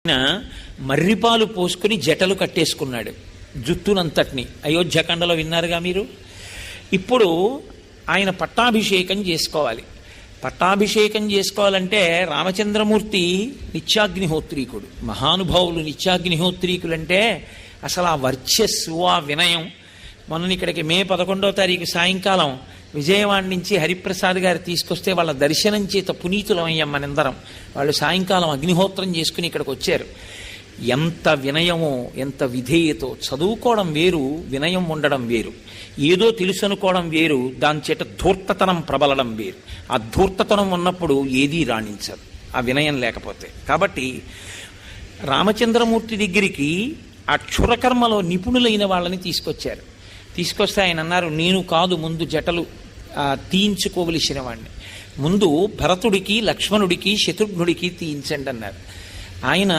ఆయన మర్రిపాలు పోసుకుని జటలు కట్టేసుకున్నాడు జుట్టునంతటిని. అయోధ్యకాండలో విన్నారుగా మీరు. ఇప్పుడు ఆయన పట్టాభిషేకం చేసుకోవాలి. పట్టాభిషేకం చేసుకోవాలంటే రామచంద్రమూర్తి నిత్యాగ్నిహోత్రీకుడు. మహానుభావులు నిత్యాగ్నిహోత్రీకులంటే అసలు ఆ వర్చస్సు, ఆ వినయం. మొన్న ఇక్కడికి మే 11వ తారీఖు సాయంకాలం విజయవాడ నుంచి హరిప్రసాద్ గారు తీసుకొస్తే వాళ్ళ దర్శనం చేత పునీతులమయ్యాం మనందరం. వాళ్ళు సాయంకాలం అగ్నిహోత్రం చేసుకుని ఇక్కడికి వచ్చారు. ఎంత వినయమో, ఎంత విధేయతో. చదువుకోవడం వేరు, వినయం ఉండడం వేరు. ఏదో తెలుసు అనుకోవడం వేరు, దాని చేత ధూర్తతనం ప్రబలడం వేరు. ఆ ధూర్తతనం ఉన్నప్పుడు ఏదీ రాణించదు ఆ వినయం లేకపోతే. కాబట్టి రామచంద్రమూర్తి దగ్గరికి ఆ క్షురకర్మలో నిపుణులైన వాళ్ళని తీసుకొచ్చారు. తీసుకొస్తే ఆయన అన్నారు, నేను కాదు ముందు జటలు తీయించుకోవలసిన వాడిని, ముందు భరతుడికి, లక్ష్మణుడికి, శత్రుఘ్నుడికి తీయించండి అన్నారు. ఆయన